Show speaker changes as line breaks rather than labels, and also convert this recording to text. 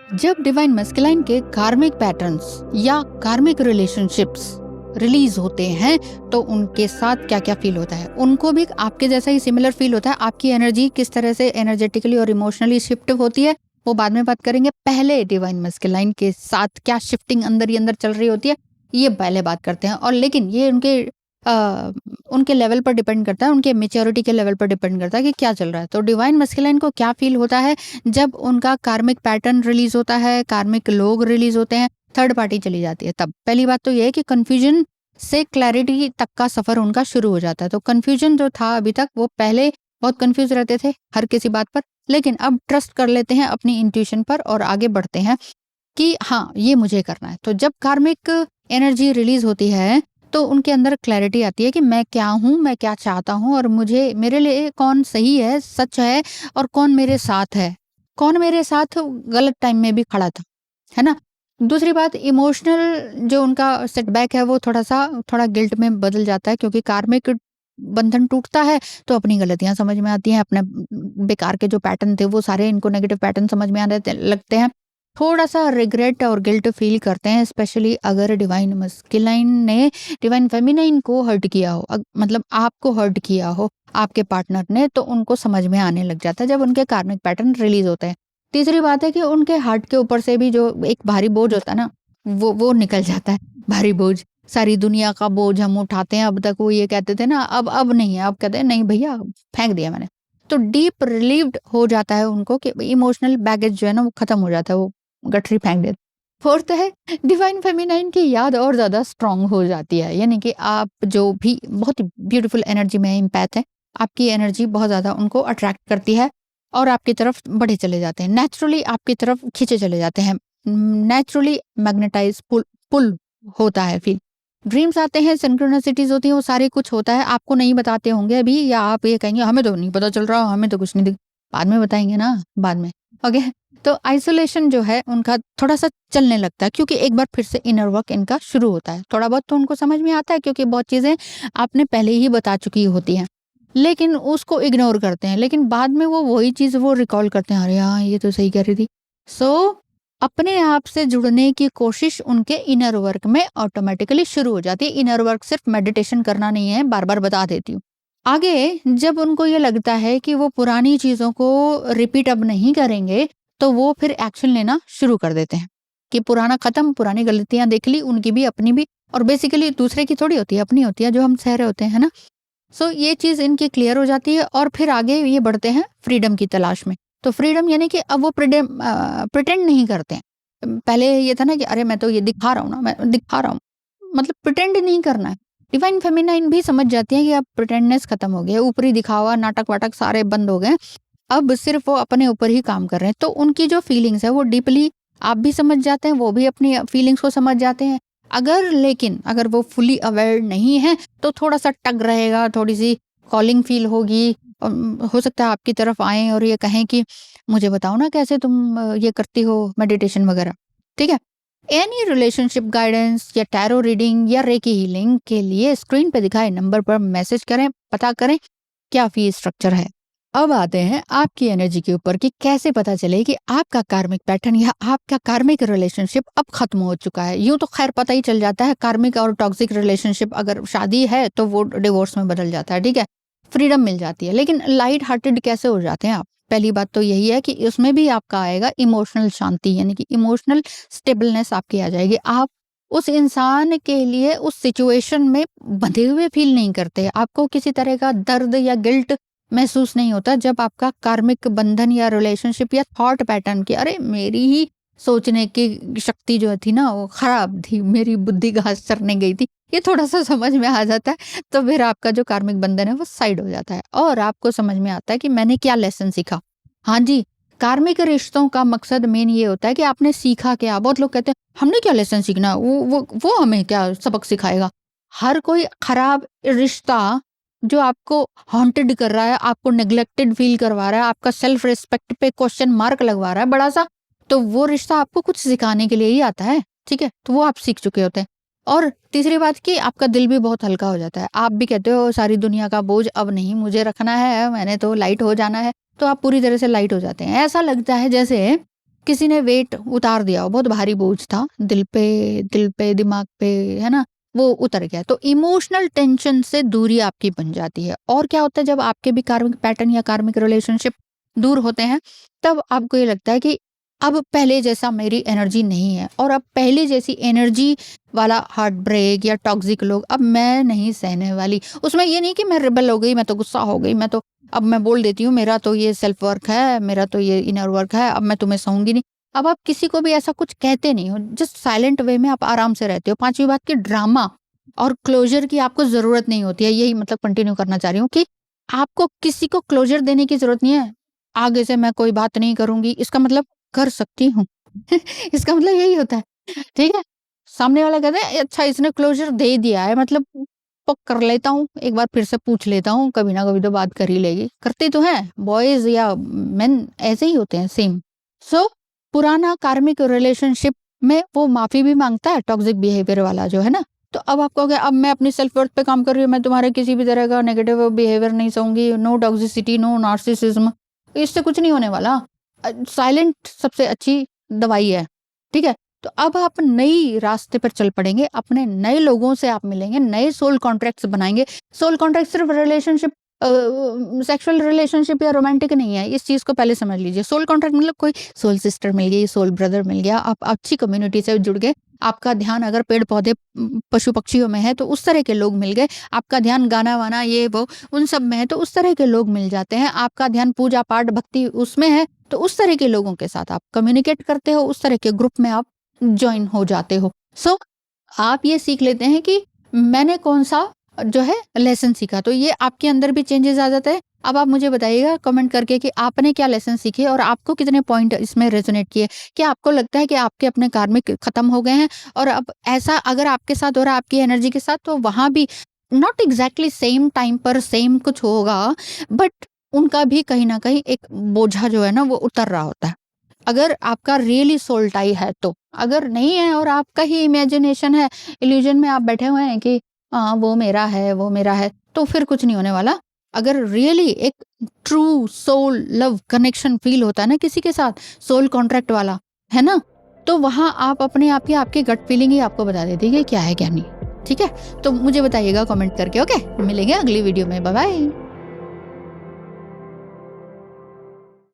जब divine masculine के कार्मिक पैटर्न्स या कार्मिक रिलेशनशिप्स रिलीज होते हैं तो उनके साथ क्या क्या फील होता है। उनको भी आपके जैसा ही सिमिलर फील होता है। आपकी एनर्जी किस तरह से एनर्जेटिकली और इमोशनली शिफ्ट होती है वो बाद में बात करेंगे। पहले डिवाइन मस्कुलाइन के साथ क्या शिफ्टिंग अंदर ही अंदर चल रही होती है ये पहले बात करते हैं। और लेकिन ये उनके लेवल पर डिपेंड करता है, उनके मेच्योरिटी के लेवल पर डिपेंड करता है कि क्या चल रहा है। तो डिवाइन मस्कुलाइन को क्या फील होता है जब उनका कार्मिक पैटर्न रिलीज होता है, कार्मिक लोग रिलीज होते हैं, थर्ड पार्टी चली जाती है। तब पहली बात तो ये है कि कंफ्यूजन से क्लैरिटी तक का सफर उनका शुरू हो जाता है। तो कंफ्यूजन जो था अभी तक, वो पहले बहुत कंफ्यूज रहते थे हर किसी बात पर, लेकिन अब ट्रस्ट कर लेते हैं अपनी इंट्यूशन पर और आगे बढ़ते हैं कि हाँ ये मुझे करना है। तो जब कार्मिक एनर्जी रिलीज होती है तो उनके अंदर क्लैरिटी आती है कि मैं क्या हूँ, मैं क्या चाहता हूँ और मुझे मेरे लिए कौन सही है, सच है और कौन मेरे साथ है, कौन मेरे साथ गलत टाइम में भी खड़ा था, है ना। दूसरी बात, इमोशनल जो उनका सेटबैक है वो थोड़ा गिल्ट में बदल जाता है, क्योंकि कार्मिक बंधन टूटता है तो अपनी गलतियां समझ में आती हैं, अपने बेकार के जो पैटर्न थे वो सारे इनको नेगेटिव पैटर्न समझ में आने लगते हैं। थोड़ा सा रिग्रेट और गिल्ट फील करते हैं, स्पेशली अगर डिवाइन मस्कुलाइन ने डिवाइन फेमिनाइन को हर्ट किया हो, मतलब आपको हर्ट किया हो आपके पार्टनर ने, तो उनको समझ में आने लग जाता है जब उनके कार्मिक पैटर्न रिलीज होते हैं। तीसरी बात है कि उनके हार्ट के ऊपर से भी जो एक भारी बोझ होता है ना, वो निकल जाता है। भारी बोझ, सारी दुनिया का बोझ हम उठाते हैं। अब तक वो ये कहते थे ना, अब नहीं है, अब कहते हैं नहीं भैया फेंक दिया मैंने। तो डीप रिलीव्ड हो जाता है उनको कि इमोशनल बैगेज जो है ना वो खत्म हो जाता है, वो गठरी फेंक देते। फोर्थ है, डिवाइन फेमिनाइन की याद और ज्यादा स्ट्रांग हो जाती है, यानी कि आप जो भी बहुत ब्यूटीफुल एनर्जी में इम्पैथ है, आपकी एनर्जी बहुत ज्यादा उनको अट्रैक्ट करती है और आपकी तरफ बढ़े चले जाते हैं, नेचुरली आपकी तरफ खींचे चले जाते हैं, नेचुरली मैग्नेटाइज पुल होता है फील। ड्रीम्स आते हैं, सिंक्रोनिसिटीज होती हैं, वो सारे कुछ होता है, आपको नहीं बताते होंगे अभी, या आप ये कहेंगे हमें तो नहीं पता चल रहा, हमें तो कुछ नहीं बाद में बताएंगे ना, बाद में। ओके, तो आइसोलेशन जो है उनका थोड़ा सा चलने लगता है, क्योंकि एक बार फिर से इनर वर्क इनका शुरू होता है। थोड़ा बहुत तो उनको समझ में आता है क्योंकि बहुत चीजें आपने पहले ही बता चुकी होती हैं, लेकिन उसको इग्नोर करते हैं। लेकिन बाद में वो वही चीज वो रिकॉल करते हैं, अरे हाँ ये तो सही कह रही थी। सो अपने आप से जुड़ने की कोशिश उनके इनर वर्क में ऑटोमेटिकली शुरू हो जाती है। इनर वर्क सिर्फ मेडिटेशन करना नहीं है, बार बार बता देती हूँ। आगे जब उनको ये लगता है कि वो पुरानी चीजों को रिपीट अब नहीं करेंगे, तो वो फिर एक्शन लेना शुरू कर देते हैं कि पुराना खत्म, पुरानी गलतियां देख ली, उनकी भी अपनी भी, और बेसिकली दूसरे की थोड़ी होती है, अपनी होती है जो हम सह रहे होते हैं, है ना। सो ये चीज इनकी क्लियर हो जाती है और फिर आगे ये बढ़ते हैं फ्रीडम की तलाश में। तो फ्रीडम यानी कि अब वो प्रिटेंड नहीं करते हैं। पहले ये था ना कि अरे मैं तो ये दिखा रहा हूँ ना, मैं दिखा रहा हूँ, मतलब प्रिटेंड नहीं करना है। डिवाइन फेमिनाइन भी समझ जाती है कि अब प्रिटेंडनेस खत्म हो गया, ऊपरी दिखावा नाटक वाटक सारे बंद हो गए, अब सिर्फ वो अपने ऊपर ही काम कर रहे हैं। तो उनकी जो फीलिंग्स है वो डीपली आप भी समझ जाते हैं, वो भी अपनी फीलिंग्स को समझ जाते हैं। अगर वो फुली अवेयर नहीं है तो थोड़ा सा टग रहेगा, थोड़ी सी कॉलिंग फील होगी। हो सकता है आपकी तरफ आए और ये कहें कि मुझे बताओ ना कैसे तुम ये करती हो मेडिटेशन वगैरह, ठीक है। एनी रिलेशनशिप गाइडेंस या टैरो रीडिंग या रेकी हीलिंग के लिए स्क्रीन पे दिखाए नंबर पर मैसेज करें, पता करें क्या फी स्ट्रक्चर है। अब आते हैं आपकी एनर्जी के ऊपर कि कैसे पता चले कि आपका कार्मिक पैटर्न या आपका कार्मिक रिलेशनशिप अब खत्म हो चुका है। यूं तो खैर पता ही चल जाता है, कार्मिक और टॉक्सिक रिलेशनशिप अगर शादी है तो वो डिवोर्स में बदल जाता है, ठीक है, फ्रीडम मिल जाती है। लेकिन लाइट हार्टेड कैसे हो जाते हैं आप? पहली बात तो यही है कि उसमें भी आपका आएगा इमोशनल शांति, यानी कि इमोशनल स्टेबलनेस आपकी आ जाएगी। आप उस इंसान के लिए उस सिचुएशन में बंधे हुए फील नहीं करते, आपको किसी तरह का दर्द या गिल्ट महसूस नहीं होता जब आपका कार्मिक बंधन या रिलेशनशिप या थॉट पैटर्न की अरे मेरी ही सोचने की शक्ति जो थी ना वो खराब थी, मेरी बुद्धि घास चरने गई थी, ये थोड़ा सा समझ में आ जाता है। तो फिर आपका जो कार्मिक बंधन है वो साइड हो जाता है और आपको समझ में आता है कि मैंने क्या लेसन सीखा। हाँ जी, कार्मिक रिश्तों का मकसद मेन ये होता है कि आपने सीखा क्या। बहुत लोग कहते हैं हमने क्या लेसन सीखना, वो हमें क्या सबक सिखाएगा। हर कोई खराब रिश्ता जो आपको हॉन्टेड कर रहा है, आपको नेग्लेक्टेड फील करवा रहा है, आपका सेल्फ रिस्पेक्ट पे क्वेश्चन मार्क लगवा रहा है बड़ा सा, तो वो रिश्ता आपको कुछ सिखाने के लिए ही आता है, ठीक है, तो वो आप सीख चुके होते हैं। और तीसरी बात कि आपका दिल भी बहुत हल्का हो जाता है, आप भी कहते हो सारी दुनिया का बोझ अब नहीं मुझे रखना है, मैंने तो लाइट हो जाना है, तो आप पूरी तरह से लाइट हो जाते हैं। ऐसा लगता है जैसे किसी ने वेट उतार दिया हो, बहुत भारी बोझ था, दिल पे, दिमाग पे, है ना, वो उतर गया, तो इमोशनल टेंशन से दूरी आपकी बन जाती है। और क्या होता है, जब आपके भी कार्मिक पैटर्न या कार्मिक रिलेशनशिप दूर होते हैं, तब आपको ये लगता है कि अब पहले जैसा मेरी एनर्जी नहीं है, और अब पहले जैसी एनर्जी वाला हार्ट ब्रेक या टॉक्सिक लोग अब मैं नहीं सहने वाली। उसमें ये नहीं कि मैं रिबल हो गई, मैं तो गुस्सा हो गई, मैं तो अब मैं बोल देती हूँ मेरा तो ये सेल्फ वर्क है, मेरा तो ये इनर वर्क है, अब मैं तुम्हें सहूंगी नहीं। अब आप किसी को भी ऐसा कुछ कहते नहीं हो, जस्ट साइलेंट वे में आप आराम से रहते हो। पांचवी बात की ड्रामा और क्लोजर की आपको जरूरत नहीं होती है। यही मतलब कंटिन्यू करना चाह रही हूँ कि आपको किसी को क्लोजर देने की जरूरत नहीं है। आगे से मैं कोई बात नहीं करूंगी, इसका मतलब कर सकती हूँ इसका मतलब यही होता है, ठीक है। सामने वाला कहता है अच्छा इसने क्लोजर दे दिया है, मतलब पक कर लेता हूँ, एक बार फिर से पूछ लेता हूँ, कभी ना कभी तो बात कर ही लेगी। करते तो हैं बॉयज या मेन, ऐसे ही होते हैं सेम। सो पुराना कार्मिक रिलेशनशिप में वो माफी भी मांगता है, टॉक्सिक बिहेवियर वाला जो है ना। तो अब आप कहोगे अब मैं अपनी सेल्फ वर्थ पे काम कर रही हूँ, मैं तुम्हारे किसी भी तरह का नेगेटिव बिहेवियर नहीं सहूंगी, नो टॉक्सिसिटी, नो नार्सिसिज्म, इससे कुछ नहीं होने वाला। साइलेंट सबसे अच्छी दवाई है, ठीक है। तो अब आप नई रास्ते पर चल पड़ेंगे, अपने नए लोगों से आप मिलेंगे, नए सोल कॉन्ट्रैक्ट्स बनाएंगे। सोल कॉन्ट्रैक्ट सिर्फ रिलेशनशिप, सेक्सुअल रिलेशनशिप या रोमांटिक नहीं है, इस चीज को पहले समझ लीजिए। सोल कॉन्ट्रैक्ट मतलब कोई सोल सिस्टर मिल गई, सोल ब्रदर मिल गया, आप अच्छी कम्युनिटी से जुड़ गए, आपका ध्यान अगर पेड़ पौधे पशु पक्षियों में है तो उस तरह के लोग मिल गए, आपका ध्यान गाना वाना ये वो उन सब में है तो उस तरह के लोग मिल जाते हैं, आपका ध्यान पूजा पाठ भक्ति उसमें है तो उस तरह के लोगों के साथ आप कम्युनिकेट करते हो, उस तरह के ग्रुप में आप ज्वाइन हो जाते हो। सो आप ये सीख लेते हैं कि मैंने कौन सा जो है लेसन सीखा, तो ये आपके अंदर भी चेंजेस आ जाता है। अब आप मुझे बताइएगा कमेंट करके कि आपने क्या लेसन सीखे और आपको कितने पॉइंट इसमें रेजोनेट किए। क्या आपको लगता है कि आपके अपने कार्मिक खत्म हो गए हैं, और अब ऐसा अगर आपके साथ हो रहा है आपकी एनर्जी के साथ, तो वहां भी नॉट एग्जैक्टली सेम टाइम पर सेम कुछ होगा, बट उनका भी कहीं ना कहीं एक बोझा जो है ना वो उतर रहा होता है। अगर आपका रियली सोल टाई है तो, अगर नहीं है और आपका ही इमेजिनेशन है, इल्यूजन में आप बैठे हुए हैं कि हाँ वो मेरा है वो मेरा है, तो फिर कुछ नहीं होने वाला। अगर रियली एक true soul love connection feel होता है ना किसी के साथ, सोल कॉन्ट्रैक्ट वाला, है ना, तो वहां आप अपने आप ही आपकी गट फीलिंग ही आपको बता देती है कि क्या है क्या नहीं। ठीक है, तो मुझे बताइएगा कमेंट करके। ओके, मिलेंगे अगली वीडियो में, बाय बाय।